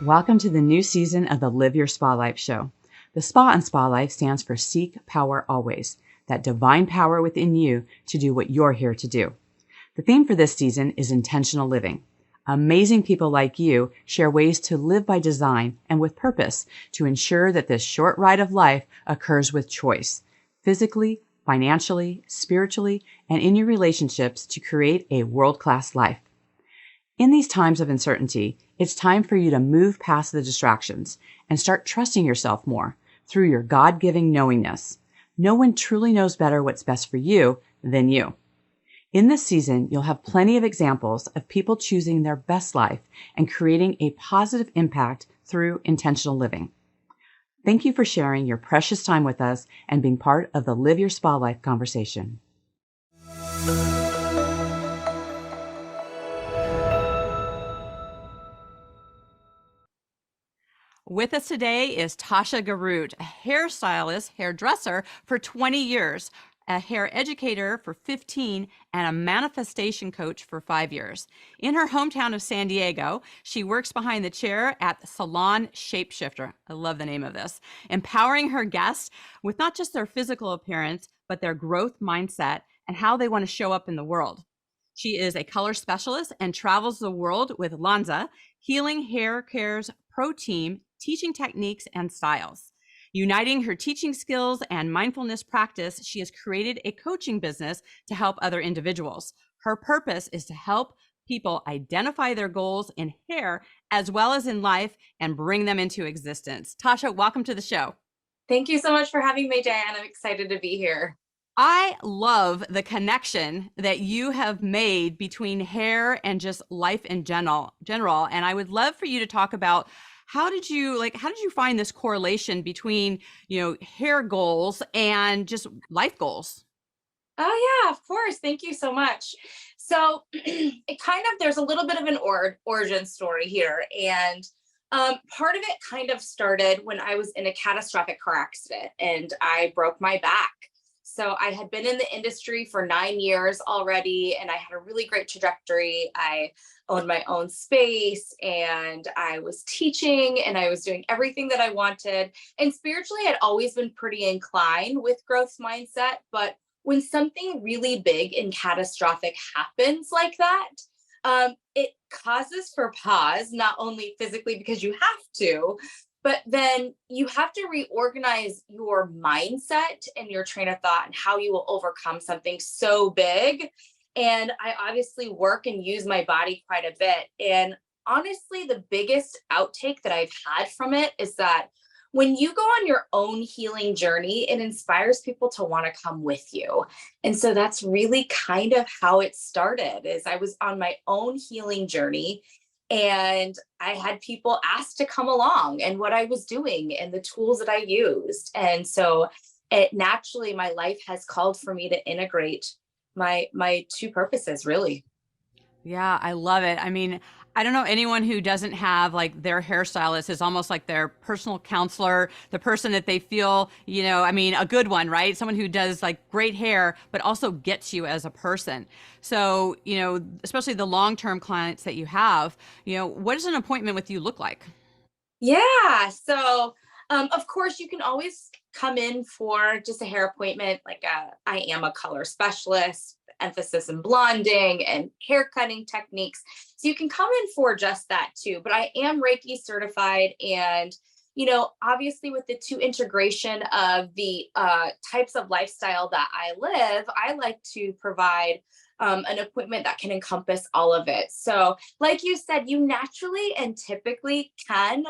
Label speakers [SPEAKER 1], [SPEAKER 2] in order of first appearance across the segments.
[SPEAKER 1] Welcome to the new season of the Live Your Spa Life show. The Spa and Spa Life stands for Seek Power Always, that divine power within you to do what you're here to do. The theme for this season is intentional living. Amazing people like you share ways to live by design and with purpose to ensure that this short ride of life occurs with choice, physically, financially, spiritually, and in your relationships to create a world-class life. In these times of uncertainty, it's time for you to move past the distractions and start trusting yourself more through your God-giving knowingness. No one truly knows better what's best for you than you. In this season, you'll have plenty of examples of people choosing their best life and creating a positive impact through intentional living. Thank you for sharing your precious time with us and being part of the Live Your Spa Life conversation. With us today is Tashya Garoutte, a hairstylist, hairdresser for 20 years, a hair educator for 15, and a manifestation coach for 5 years. In her hometown of San Diego, she works behind the chair at Salon Shapeshifter. I love the name of this, empowering her guests with not just their physical appearance, but their growth mindset and how they want to show up in the world. She is a color specialist and travels the world with Lanza, Healing Hair Care's pro team, teaching techniques and styles. Uniting her teaching skills and mindfulness practice, she has created a coaching business to help other individuals. Her purpose is to help people identify their goals in hair as well as in life and bring them into existence. Tashya, welcome to the show.
[SPEAKER 2] Thank you so much for having me, Diane. I'm excited to be here.
[SPEAKER 1] I love the connection that you have made between hair and just life in general. And I would love for you to talk about how did you find this correlation between, hair goals and just life goals?
[SPEAKER 2] Oh yeah, of course. Thank you so much. So there's a little bit of an origin story here. And part of it kind of started when I was in a catastrophic car accident and I broke my back. So I had been in the industry for 9 years already, and I had a really great trajectory. I owned my own space and I was teaching and I was doing everything that I wanted. And spiritually, I'd always been pretty inclined with growth mindset. But when something really big and catastrophic happens like that, it causes for pause, not only physically because you have to, but then you have to reorganize your mindset and your train of thought and how you will overcome something so big. And I obviously work and use my body quite a bit. And honestly, the biggest outtake that I've had from it is that when you go on your own healing journey, it inspires people to want to come with you. And so that's really kind of how it started, is I was on my own healing journey. And I had people ask to come along and what I was doing and the tools that I used. And so it naturally, my life has called for me to integrate my two purposes, really.
[SPEAKER 1] Yeah, I love it. I mean, I don't know anyone who doesn't have like their hairstylist is almost like their personal counselor, the person that they feel, a good one, right? Someone who does like great hair, but also gets you as a person. So, especially the long-term clients that you have, what does an appointment with you look like?
[SPEAKER 2] Yeah. So, of course, you can always come in for just a hair appointment. I am a color specialist, emphasis in blonding and hair cutting techniques. So you can come in for just that too. But I am Reiki certified, and obviously with the two integration of the types of lifestyle that I live, I like to provide an appointment that can encompass all of it. So, like you said, you naturally and typically can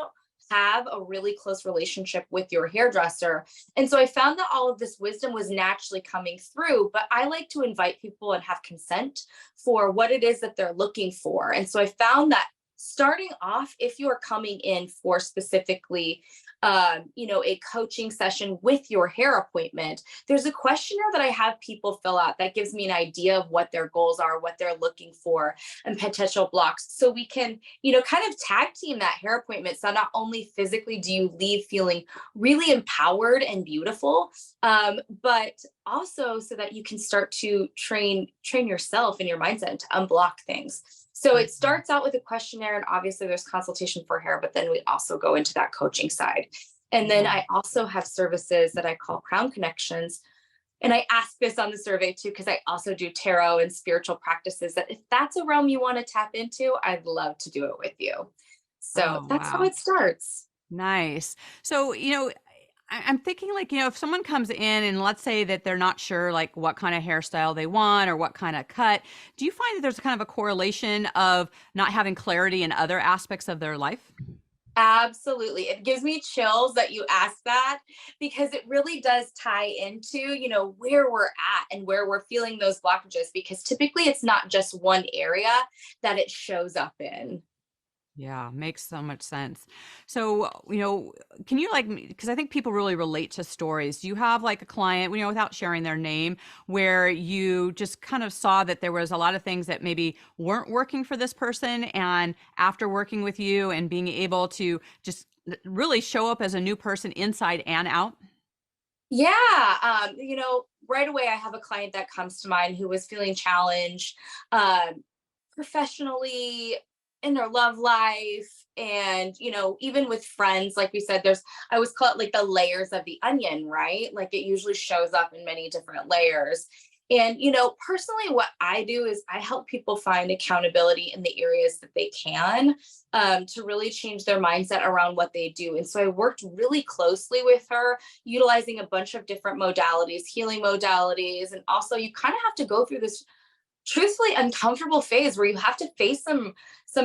[SPEAKER 2] have a really close relationship with your hairdresser. And so I found that all of this wisdom was naturally coming through, but I like to invite people and have consent for what it is that they're looking for. And so I found that starting off, if you're coming in for specifically a coaching session with your hair appointment, there's a questionnaire that I have people fill out that gives me an idea of what their goals are, what they're looking for, and potential blocks. So we can, kind of tag team that hair appointment. So not only physically do you leave feeling really empowered and beautiful, but also so that you can start to train yourself and your mindset to unblock things. So it starts out with a questionnaire, and obviously there's consultation for hair, but then we also go into that coaching side. And then I also have services that I call Crown Connections. And I ask this on the survey too, because I also do tarot and spiritual practices, that if that's a realm you want to tap into, I'd love to do it with you. So that's how it starts.
[SPEAKER 1] Nice. So, I'm thinking like, if someone comes in and let's say that they're not sure like what kind of hairstyle they want or what kind of cut, do you find that there's kind of a correlation of not having clarity in other aspects of their life?
[SPEAKER 2] Absolutely. It gives me chills that you ask that, because it really does tie into, where we're at and where we're feeling those blockages, because typically it's not just one area that it shows up in.
[SPEAKER 1] Yeah, makes so much sense. So, can you because I think people really relate to stories. Do you have like a client, without sharing their name, where you just kind of saw that there was a lot of things that maybe weren't working for this person, and after working with you and being able to just really show up as a new person inside and out?
[SPEAKER 2] Yeah. Right away, I have a client that comes to mind who was feeling challenged, professionally, in their love life, and even with friends. Like we said, I always call it like the layers of the onion, right? Like it usually shows up in many different layers. And personally, what I do is I help people find accountability in the areas that they can, to really change their mindset around what they do. And so I worked really closely with her, utilizing a bunch of different modalities, healing modalities. And also, you kind of have to go through this truthfully uncomfortable phase where you have to face some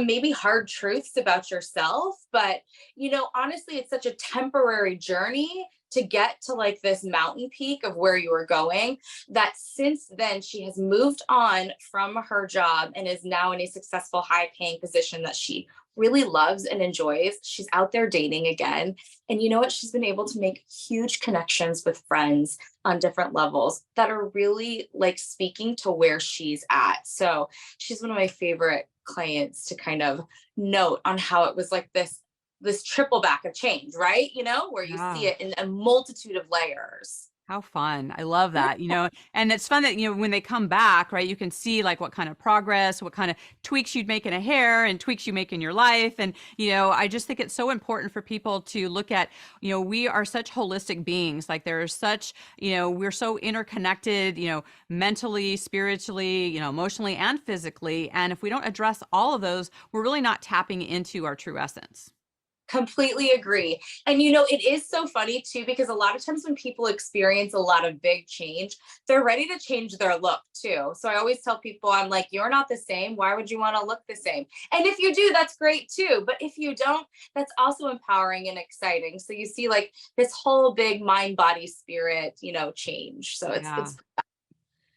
[SPEAKER 2] maybe hard truths about yourself. But honestly, it's such a temporary journey to get to like this mountain peak of where you are going, that since then she has moved on from her job and is now in a successful, high paying position that she really loves and enjoys. She's out there dating again. And you know what? She's been able to make huge connections with friends on different levels that are really like speaking to where she's at. So she's one of my favorite clients to kind of note on how it was like this triple back of change, right? Where you see it in a multitude of layers.
[SPEAKER 1] How fun. I love that, and it's fun that, when they come back, right, you can see like what kind of progress, what kind of tweaks you'd make in a hair and tweaks you make in your life. And, I just think it's so important for people to look at, we are such holistic beings. Like there's such, we're so interconnected, mentally, spiritually, emotionally and physically. And if we don't address all of those, we're really not tapping into our true essence.
[SPEAKER 2] Completely agree. And it is so funny too, because a lot of times when people experience a lot of big change, they're ready to change their look too. So I always tell people, I'm like, you're not the same. Why would you want to look the same? And if you do, that's great too. But if you don't, that's also empowering and exciting. So you see like this whole big mind, body, spirit, change. So it's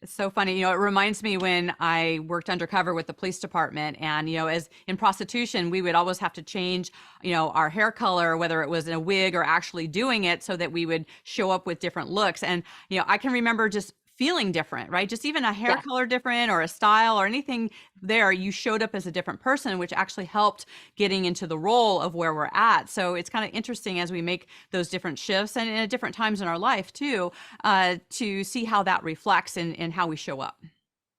[SPEAKER 1] It's so funny. It reminds me when I worked undercover with the police department, and, as in prostitution, we would always have to change, our hair color, whether it was in a wig or actually doing it, so that we would show up with different looks. And, I can remember just feeling different, right? Just even a hair color different or a style or anything there, you showed up as a different person, which actually helped getting into the role of where we're at. So it's kind of interesting as we make those different shifts and at different times in our life too, to see how that reflects in how we show up.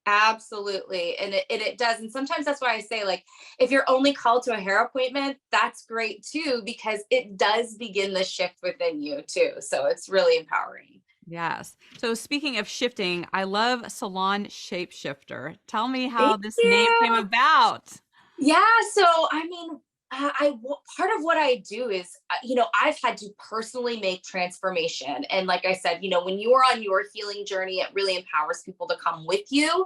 [SPEAKER 2] Absolutely. And it does. And sometimes that's why I say, like, if you're only called to a hair appointment, that's great too, because it does begin the shift within you too. So it's really empowering.
[SPEAKER 1] Yes. So speaking of shifting, I love Salon Shapeshifter. Tell me how
[SPEAKER 2] Thank
[SPEAKER 1] this name came
[SPEAKER 2] you.
[SPEAKER 1] about.
[SPEAKER 2] Yeah. So, I mean, part of what I do is, I've had to personally make transformation. And like I said, when you are on your healing journey, it really empowers people to come with you.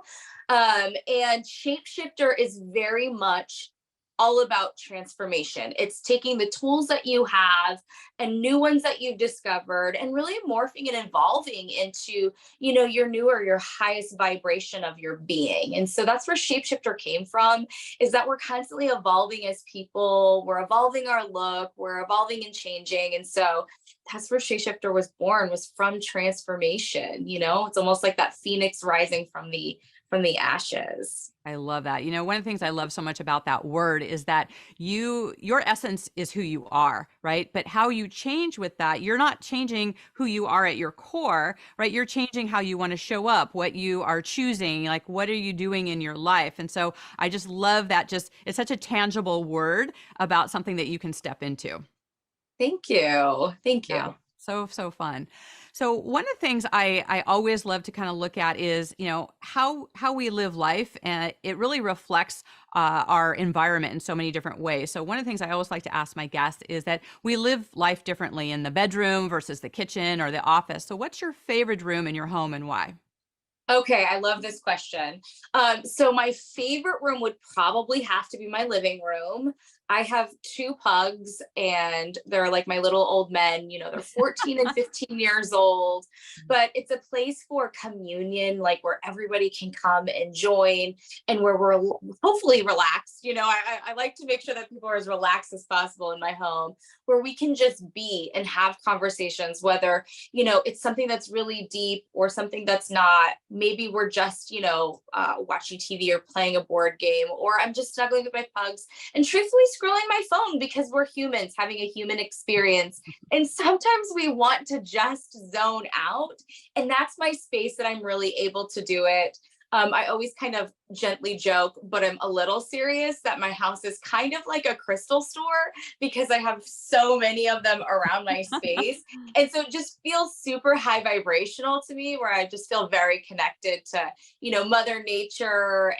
[SPEAKER 2] And Shapeshifter is very much all about transformation. It's taking the tools that you have and new ones that you've discovered and really morphing and evolving into, your newer, your highest vibration of your being. And so that's where Shapeshifter came from, is that we're constantly evolving as people. We're evolving our look, we're evolving and changing. And so that's where Shapeshifter was born, was from transformation. It's almost like that phoenix rising from the from the ashes.
[SPEAKER 1] I love that. One of the things I love so much about that word is that your essence is who you are, right? But how you change with that, you're not changing who you are at your core, right? You're changing how you want to show up, what you are choosing, like what are you doing in your life? And so I just love that. It's such a tangible word about something that you can step into.
[SPEAKER 2] Thank you. Thank you.
[SPEAKER 1] Yeah. So fun. So one of the things I always love to kind of look at is, how we live life, and it really reflects our environment in so many different ways. So one of the things I always like to ask my guests is that we live life differently in the bedroom versus the kitchen or the office. So what's your favorite room in your home and why?
[SPEAKER 2] Okay, I love this question. So my favorite room would probably have to be my living room. I have two pugs and they're like my little old men, they're 14 and 15 years old, but it's a place for communion, like where everybody can come and join and where we're hopefully relaxed. I like to make sure that people are as relaxed as possible in my home, where we can just be and have conversations, whether, it's something that's really deep or something that's not. Maybe we're just, watching TV or playing a board game, or I'm just snuggling with my pugs and truthfully scrolling my phone because we're humans having a human experience. And sometimes we want to just zone out. And that's my space that I'm really able to do it. I always kind of gently joke, but I'm a little serious that my house is kind of like a crystal store because I have so many of them around my space. And so it just feels super high vibrational to me, where I just feel very connected to, Mother Nature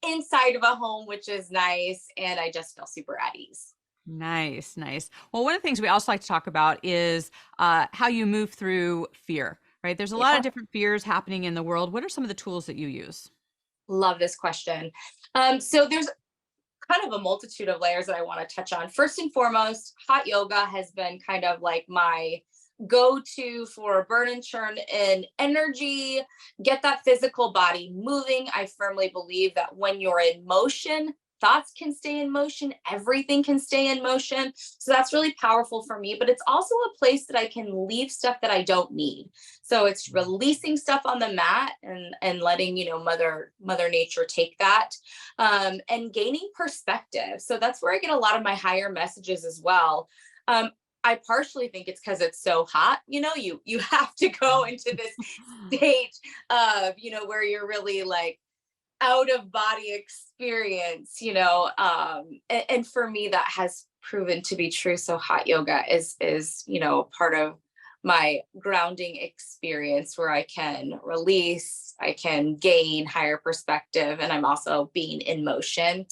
[SPEAKER 2] inside of a home, which is nice. And I just feel super at ease.
[SPEAKER 1] Nice. Well, one of the things we also like to talk about is how you move through fear, right? There's a lot of different fears happening in the world. What are some of the tools that you use?
[SPEAKER 2] Love this question. So there's kind of a multitude of layers that I want to touch on. First and foremost, hot yoga has been kind of like my go-to for burn and churn in energy, get that physical body moving. I firmly believe that when you're in motion, thoughts can stay in motion, everything can stay in motion. So that's really powerful for me, but it's also a place that I can leave stuff that I don't need. So it's releasing stuff on the mat and letting, mother nature take that, and gaining perspective. So that's where I get a lot of my higher messages as well. I partially think it's because it's so hot. You have to go into this state of, where you're really like out of body experience, and for me, that has proven to be true. So hot yoga is, part of my grounding experience where I can release, I can gain higher perspective, and I'm also being in motion.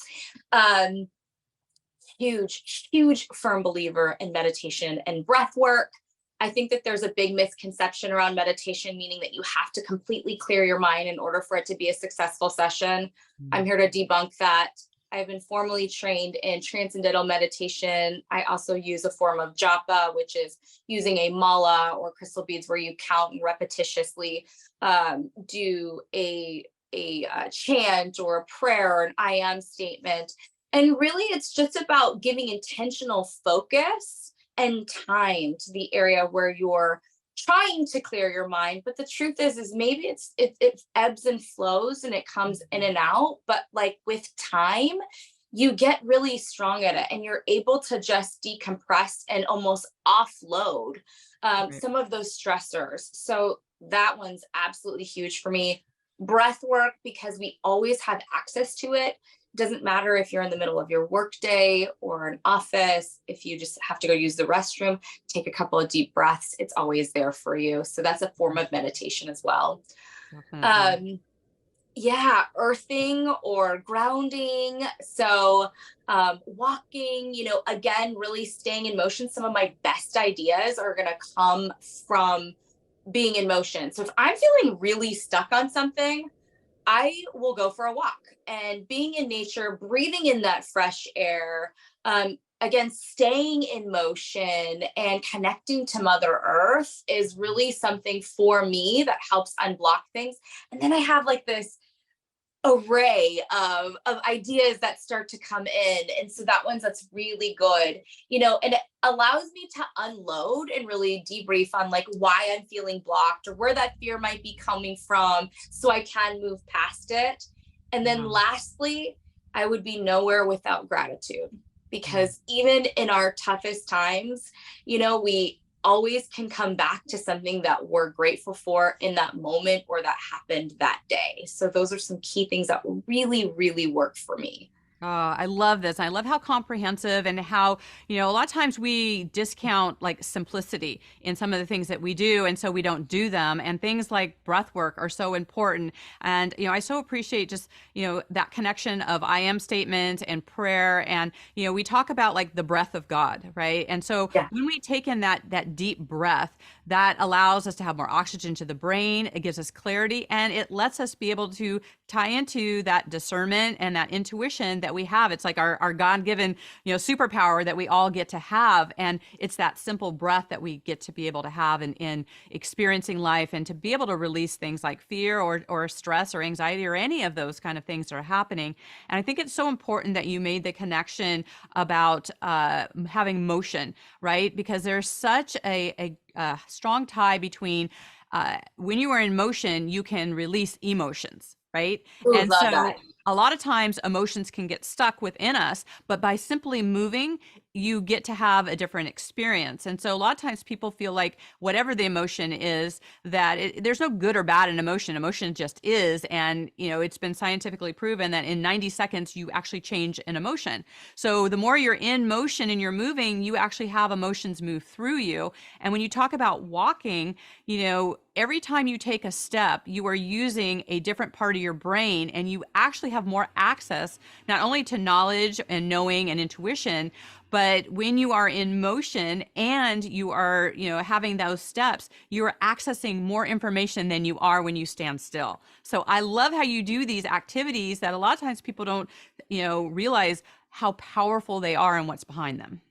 [SPEAKER 2] Huge firm believer in meditation and breath work. I think that there's a big misconception around meditation, meaning that you have to completely clear your mind in order for it to be a successful session. I'm here to debunk that. I've been formally trained in transcendental meditation. I also use a form of japa, which is using a mala or crystal beads where you count and repetitiously do a chant or a prayer or an I am statement. And really, it's just about giving intentional focus and time to the area where you're trying to clear your mind. But the truth is maybe it ebbs and flows and it comes in and out. But like with time, you get really strong at it and you're able to just decompress and almost offload some of those stressors. So that one's absolutely huge for me. Breath work, because we always have access to it. Doesn't matter if you're in the middle of your workday or an office, if you just have to go use the restroom, take a couple of deep breaths. It's always there for you. So that's a form of meditation as well. Earthing or grounding. So walking, again, really staying in motion. Some of my best ideas are going to come from being in motion. So if I'm feeling really stuck on something, I will go for a walk, and being in nature, breathing in that fresh air, again, staying in motion and connecting to Mother Earth is really something for me that helps unblock things. And then I have like this array of ideas that start to come in. And so that's really good, and it allows me to unload and really debrief on like why I'm feeling blocked or where that fear might be coming from so I can move past it. And then lastly, I would be nowhere without gratitude, because even in our toughest times, we always can come back to something that we're grateful for in that moment or that happened that day. So those are some key things that really, really work for me.
[SPEAKER 1] Oh, I love this. I love how comprehensive and how, a lot of times we discount like simplicity in some of the things that we do. And so we don't do them. And things like breath work are so important. And, I so appreciate just, that connection of I am statement and prayer. And, we talk about like the breath of God, right? And so when we take in that deep breath, that allows us to have more oxygen to the brain. It gives us clarity, and it lets us be able to tie into that discernment and that intuition that we have. It's like our God-given, superpower that we all get to have. And it's that simple breath that we get to be able to have in experiencing life, and to be able to release things like fear or stress or anxiety or any of those kind of things that are happening. And I think it's so important that you made the connection about having motion, right? Because there's such a strong tie between when you are in motion, you can release emotions, right?
[SPEAKER 2] Ooh,
[SPEAKER 1] and
[SPEAKER 2] love
[SPEAKER 1] so
[SPEAKER 2] that.
[SPEAKER 1] a lot of times emotions can get stuck within us, but by simply moving, you get to have a different experience. And so a lot of times people feel like whatever the emotion is, that there's no good or bad in emotion. Emotion just is. And, it's been scientifically proven that in 90 seconds, you actually change an emotion. So the more you're in motion and you're moving, you actually have emotions move through you. And when you talk about walking, every time you take a step, you are using a different part of your brain, and you actually have more access not only to knowledge and knowing and intuition, but when you are in motion and you are, having those steps, you are accessing more information than you are when you stand still. So I love how you do these activities that a lot of times people don't, realize how powerful they are and what's behind them.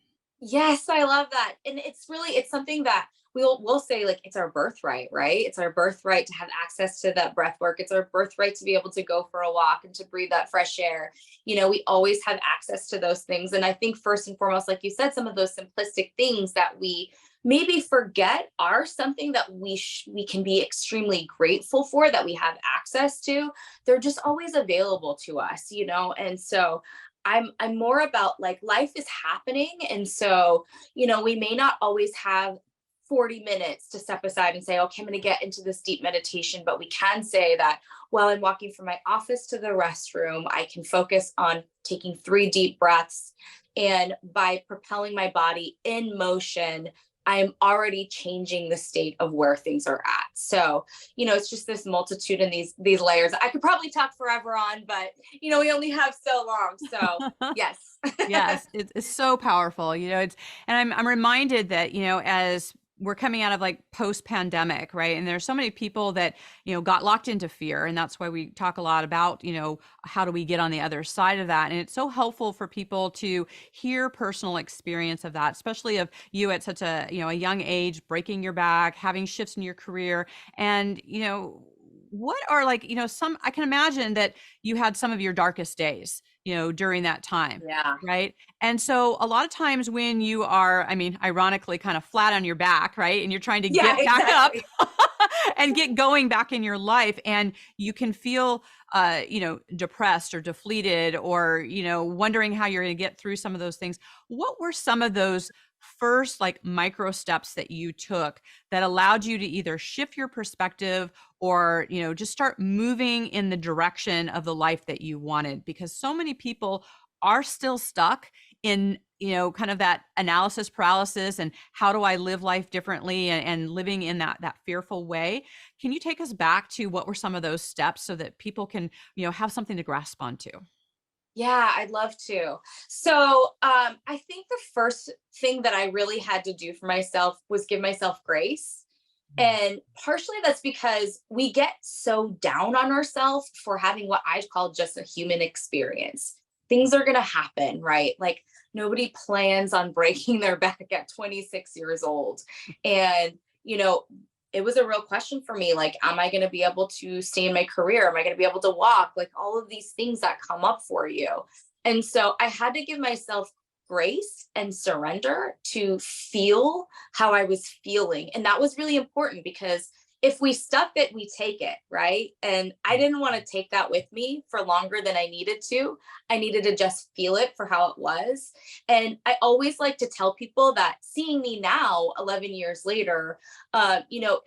[SPEAKER 2] Yes, I love that. And it's something that we'll say, like, it's our birthright, right? It's our birthright to have access to that breath work. It's our birthright to be able to go for a walk and to breathe that fresh air. We always have access to those things. And I think first and foremost, like you said, some of those simplistic things that we maybe forget are something that we can be extremely grateful for, that we have access to. They're just always available to us, And so I'm more about, like, life is happening. And so, we may not always have 40 minutes to step aside and say, okay, I'm going to get into this deep meditation. But we can say that while I'm walking from my office to the restroom, I can focus on taking 3 deep breaths. And by propelling my body in motion, I am already changing the state of where things are at. So, it's just this multitude and these layers. I could probably talk forever on, but, we only have so long. So yes.
[SPEAKER 1] Yes, it's so powerful. And I'm reminded that, as we're coming out of like post-pandemic, right? And there's so many people that, got locked into fear. And that's why we talk a lot about, how do we get on the other side of that? And it's so helpful for people to hear personal experience of that, especially of you at such a, a young age, breaking your back, having shifts in your career. And, what are like, I can imagine that you had some of your darkest days, during that time.
[SPEAKER 2] Yeah.
[SPEAKER 1] Right. And so a lot of times when you are, ironically kind of flat on your back, right. And you're trying to get back up and get going back in your life, and you can feel, depressed or deflated, or, wondering how you're going to get through some of those things. What were some of those first like micro steps that you took that allowed you to either shift your perspective or, just start moving in the direction of the life that you wanted? Because so many people are still stuck in, kind of that analysis paralysis and how do I live life differently, and living in that fearful way. Can you take us back to what were some of those steps so that people can, have something to grasp onto?
[SPEAKER 2] Yeah, I'd love to. So I think the first thing that I really had to do for myself was give myself grace. And partially that's because we get so down on ourselves for having what I call just a human experience. Things are going to happen, right? Like, nobody plans on breaking their back at 26 years old. And, it was a real question for me. Like, am I going to be able to stay in my career? Am I going to be able to walk? Like all of these things that come up for you. And so I had to give myself grace and surrender to feel how I was feeling. And that was really important because if we stuff it, we take it, right? And I didn't want to take that with me for longer than I needed to. I needed to just feel it for how it was. And I always like to tell people that seeing me now, 11 years later,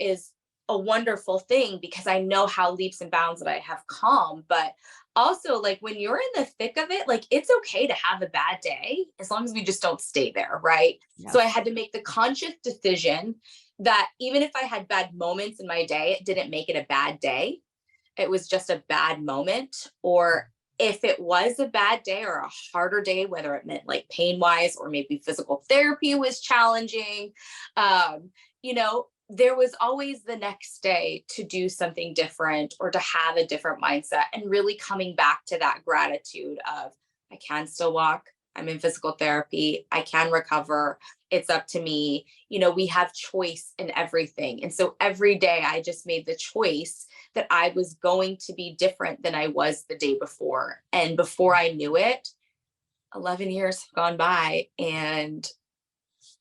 [SPEAKER 2] is a wonderful thing because I know how leaps and bounds that I have come. But also, like when you're in the thick of it, like it's okay to have a bad day as long as we just don't stay there, right?
[SPEAKER 1] Yeah.
[SPEAKER 2] So I had to make the conscious decision that even if I had bad moments in my day, it didn't make it a bad day. It was just a bad moment. Or if it was a bad day or a harder day, whether it meant like pain wise or maybe physical therapy was challenging, there was always the next day to do something different or to have a different mindset, and really coming back to that gratitude of I can still walk. I'm in physical therapy. I can recover. It's up to me. We have choice in everything. And so every day I just made the choice that I was going to be different than I was the day before. And before I knew it, 11 years have gone by, and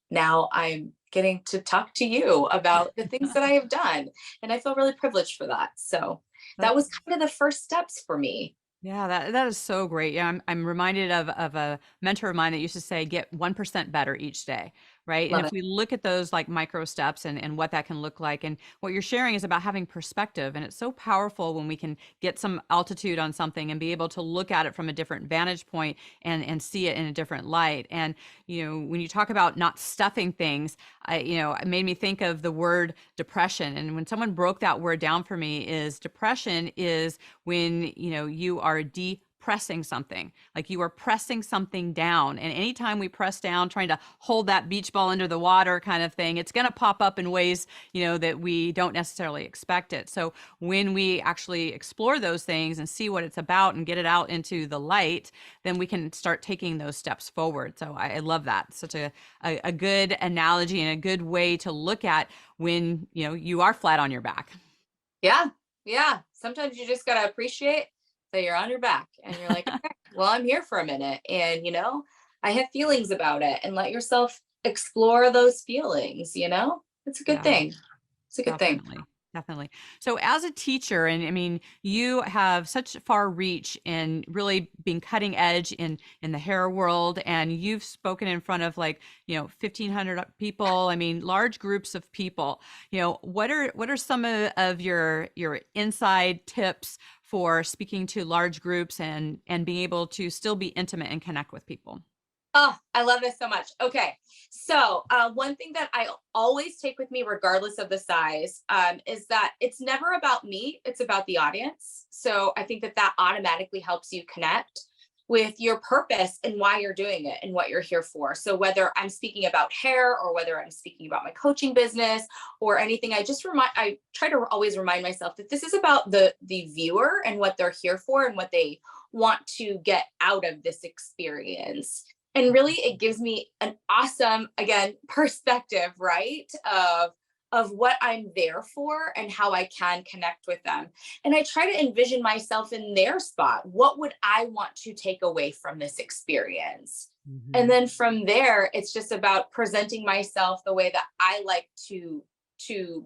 [SPEAKER 2] now I'm getting to talk to you about the things that I have done. And I feel really privileged for that. So that was kind of the first steps for me.
[SPEAKER 1] Yeah, that is so great. Yeah, I'm reminded of a mentor of mine that used to say, get 1% better each day, right?
[SPEAKER 2] Love
[SPEAKER 1] And if
[SPEAKER 2] it.
[SPEAKER 1] we look at those like micro steps and what that can look like, and what you're sharing is about having perspective. And it's so powerful when we can get some altitude on something and be able to look at it from a different vantage point and see it in a different light. And, when you talk about not stuffing things, it made me think of the word depression. And when someone broke that word down for me, is depression is when, you are depressing something, like you are pressing something down. And anytime we press down, trying to hold that beach ball under the water kind of thing, it's going to pop up in ways, that we don't necessarily expect it. So when we actually explore those things and see what it's about and get it out into the light, then we can start taking those steps forward. So I love that. Such a good analogy and a good way to look at when, you are flat on your back.
[SPEAKER 2] Yeah. Yeah. Sometimes you just got to appreciate that you're on your back and you're like, okay, well, I'm here for a minute. And, I have feelings about it, and let yourself explore those feelings, it's a good
[SPEAKER 1] Yeah.
[SPEAKER 2] thing. It's a good thing.
[SPEAKER 1] Definitely. Definitely. So as a teacher, and I mean, you have such far reach in really being cutting edge in the hair world, and you've spoken in front of 1,500 people. I mean, large groups of people. What are some of your inside tips for speaking to large groups and being able to still be intimate and connect with people?
[SPEAKER 2] Oh, I love this so much. Okay. So one thing that I always take with me, regardless of the size, is that it's never about me. It's about the audience. So I think that automatically helps you connect with your purpose and why you're doing it and what you're here for. So whether I'm speaking about hair or whether I'm speaking about my coaching business or anything, I try to always remind myself that this is about the viewer and what they're here for and what they want to get out of this experience. And really, it gives me an awesome, again, perspective, right? Of what I'm there for and how I can connect with them. And I try to envision myself in their spot. What would I want to take away from this experience?
[SPEAKER 1] Mm-hmm.
[SPEAKER 2] And then from there, it's just about presenting myself the way that I like to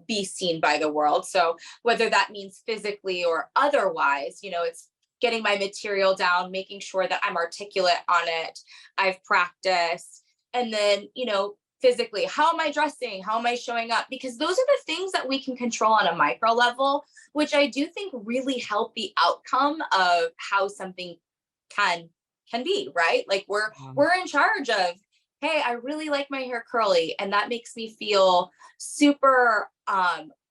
[SPEAKER 2] be seen by the world. So whether that means physically or otherwise, it's getting my material down, making sure that I'm articulate on it. I've practiced. And then, physically, how am I dressing? How am I showing up? Because those are the things that we can control on a micro level, which I do think really help the outcome of how something can be, right? Like we're in charge of, hey, I really like my hair curly, and that makes me feel super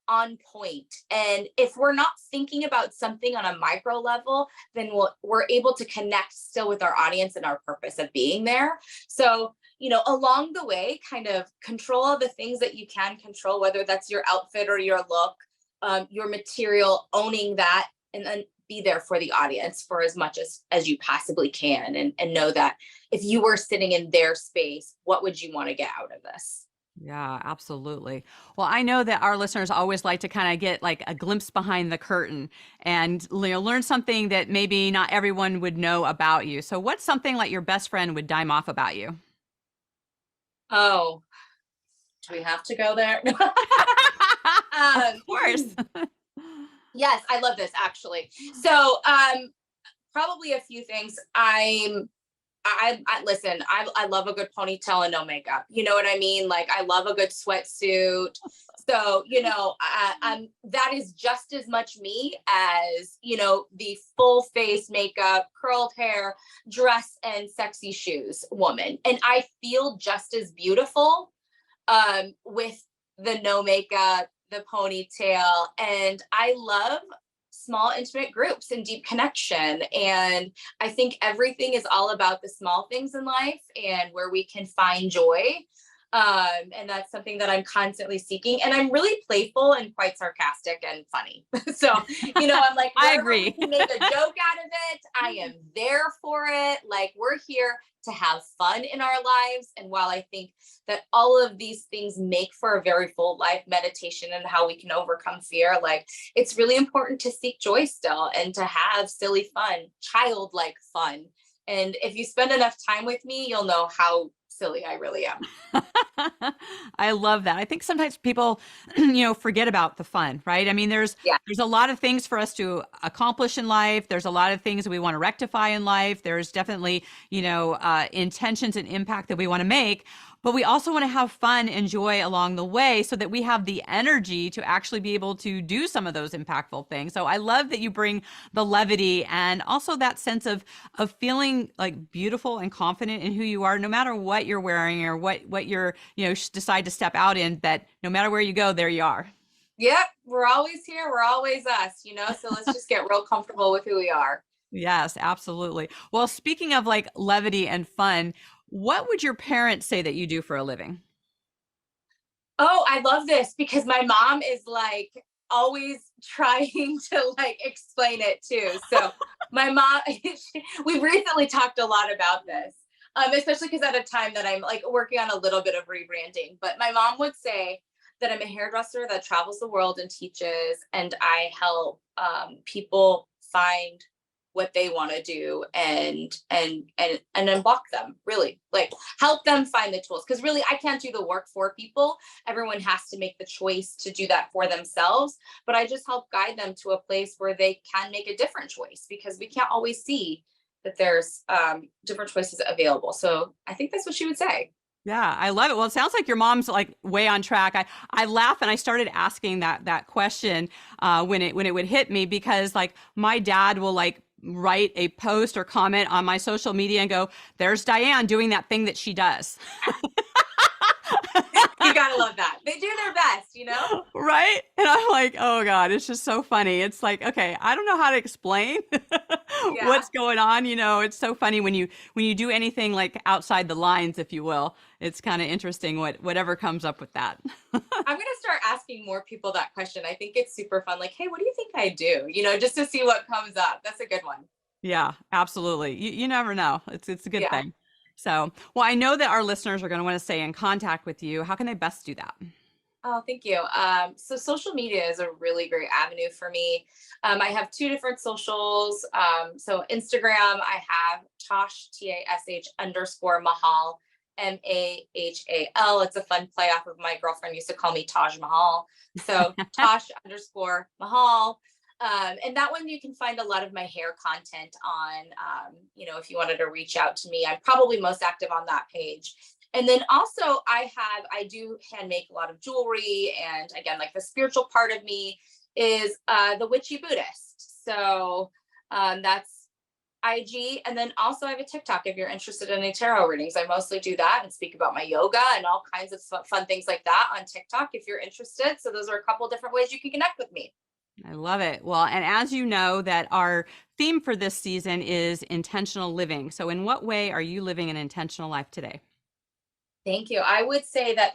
[SPEAKER 2] on point. And if we're not thinking about something on a micro level, then we're able to connect still with our audience and our purpose of being there. So, along the way, kind of control all the things that you can control, whether that's your outfit or your look, your material, owning that, and then be there for the audience for as much as you possibly can. And know that if you were sitting in their space, what would you want to get out of this?
[SPEAKER 1] Yeah, absolutely. Well, I know that our listeners always like to kind of get like a glimpse behind the curtain and learn something that maybe not everyone would know about you. So what's something like your best friend would dime off about you?
[SPEAKER 2] Oh, do we have to go there?
[SPEAKER 1] Of
[SPEAKER 2] um,
[SPEAKER 1] course.
[SPEAKER 2] yes, I love this actually. So probably a few things. I listen, I love a good ponytail and no makeup. You know what I mean? Like I love a good sweatsuit. So, that is just as much me as, the full face makeup, curled hair, dress and sexy shoes woman. And I feel just as beautiful with the no makeup, the ponytail. And I love small, intimate groups and deep connection. And I think everything is all about the small things in life and where we can find joy. And that's something that I'm constantly seeking. And I'm really playful and quite sarcastic and funny. So, I'm like,
[SPEAKER 1] I
[SPEAKER 2] wherever we
[SPEAKER 1] agree.
[SPEAKER 2] can make a joke out of it, I am there for it. Like, we're here to have fun in our lives. And while I think that all of these things make for a very full life, meditation and how we can overcome fear, like it's really important to seek joy still and to have silly fun, childlike fun. And if you spend enough time with me, you'll know how silly I really am.
[SPEAKER 1] I love that. I think sometimes people, forget about the fun, right? I mean,
[SPEAKER 2] Yeah.
[SPEAKER 1] there's a lot of things for us to accomplish in life. There's a lot of things that we want to rectify in life. There's definitely, intentions and impact that we want to make. But we also want to have fun and joy along the way so that we have the energy to actually be able to do some of those impactful things. So I love that you bring the levity and also that sense of feeling like beautiful and confident in who you are, no matter what you're wearing or what you're, decide to step out in, that no matter where you go, there you are.
[SPEAKER 2] Yep. We're always here. We're always us. So let's just get real comfortable with who we are.
[SPEAKER 1] Yes, absolutely. Well, speaking of like levity and fun, what would your parents say that you do for a living?
[SPEAKER 2] Oh, I love this because my mom is like always trying to like explain it too. So my mom, we recently talked a lot about this, especially because at a time that I'm like working on a little bit of rebranding. But my mom would say that I'm a hairdresser that travels the world and teaches, and I help people find what they want to do and unblock them, really like help them find the tools, because really I can't do the work for people. Everyone has to make the choice to do that for themselves, but I just help guide them to a place where they can make a different choice, because we can't always see that there's different choices available. So I think that's what she would say.
[SPEAKER 1] Yeah, I love it. Well, it sounds like your mom's like way on track. I laugh and I started asking that question when it would hit me, because like my dad will like write a post or comment on my social media and go, "There's Diane doing that thing that she does."
[SPEAKER 2] You gotta love that. They do their best.
[SPEAKER 1] Right? And I'm like, oh God, it's just so funny. It's like, okay, I don't know how to explain
[SPEAKER 2] Yeah.
[SPEAKER 1] what's going on. It's so funny when you do anything like outside the lines, if you will. It's kind of interesting whatever comes up with that.
[SPEAKER 2] I'm gonna start asking more people that question. I think it's super fun. Like, hey, what do you think I do? Just to see what comes up. That's a good one.
[SPEAKER 1] Yeah, absolutely. You never know. It's a good
[SPEAKER 2] Yeah.
[SPEAKER 1] thing. So, well, I know that our listeners are going to want to stay in contact with you. How can they best do that?
[SPEAKER 2] Oh, thank you. So social media is a really great avenue for me. I have two different socials. So Instagram, I have Tosh, Tash underscore Mahal, Mahal. It's a fun play off of my girlfriend used to call me Taj Mahal. So Tosh underscore Mahal. And that one you can find a lot of my hair content on. If you wanted to reach out to me, I'm probably most active on that page. And then also I do hand make a lot of jewelry. And again, like the spiritual part of me is the witchy Buddhist. So that's IG. And then also I have a TikTok if you're interested in any tarot readings. I mostly do that and speak about my yoga and all kinds of fun things like that on TikTok if you're interested. So those are a couple different ways you can connect with me.
[SPEAKER 1] I love it. Well, and as you know, that our theme for this season is intentional living. So, in what way are you living an intentional life today?
[SPEAKER 2] Thank you. I would say that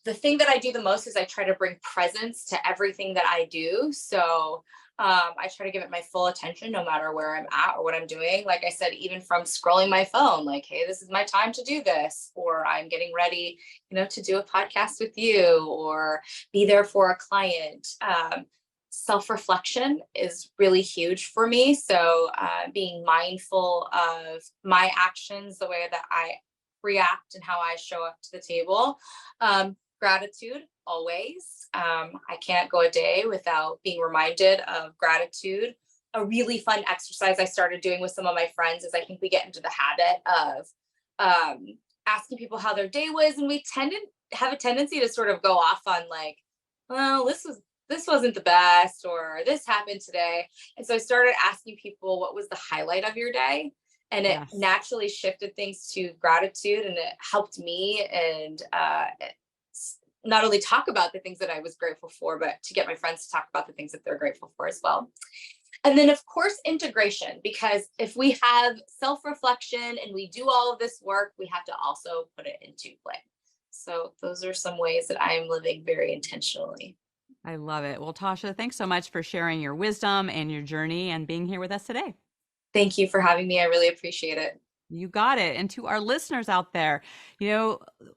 [SPEAKER 2] the thing that I do the most is I try to bring presence to everything that I do. So I try to give it my full attention no matter where I'm at or what I'm doing. Like I said, even from scrolling my phone, like, hey, this is my time to do this, or I'm getting ready, to do a podcast with you or be there for a client. Self-reflection is really huge for me. So being mindful of my actions, the way that I react and how I show up to the table. Gratitude, always. I can't go a day without being reminded of gratitude. A really fun exercise I started doing with some of my friends is I think we get into the habit of asking people how their day was. And we tend to have a tendency to sort of go off on like, well, this wasn't the best, or this happened today. And so I started asking people, what was the highlight of your day? And it naturally shifted things to gratitude, and it helped me and not only talk about the things that I was grateful for, but to get my friends to talk about the things that they're grateful for as well. And then, of course, integration, because if we have self-reflection and we do all of this work, we have to also put it into play. So those are some ways that I'm living very intentionally.
[SPEAKER 1] I love it. Well, Tasha, thanks so much for sharing your wisdom and your journey and being here with us today.
[SPEAKER 2] Thank you for having me. I really appreciate it.
[SPEAKER 1] You got it. And to our listeners out there,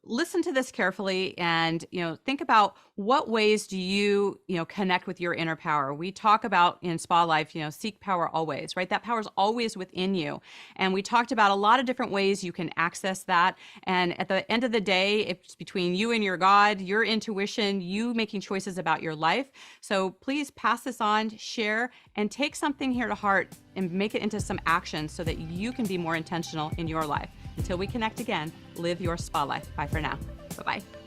[SPEAKER 1] listen to this carefully and, think about what ways do you, connect with your inner power. We talk about in Spa Life, seek power always, right? That power is always within you. And we talked about a lot of different ways you can access that. And at the end of the day, it's between you and your God, your intuition, you making choices about your life. So please pass this on, share, and take something here to heart and make it into some action so that you can be more intentional in your life. Until we connect again, live your spa life. Bye for now. Bye-bye.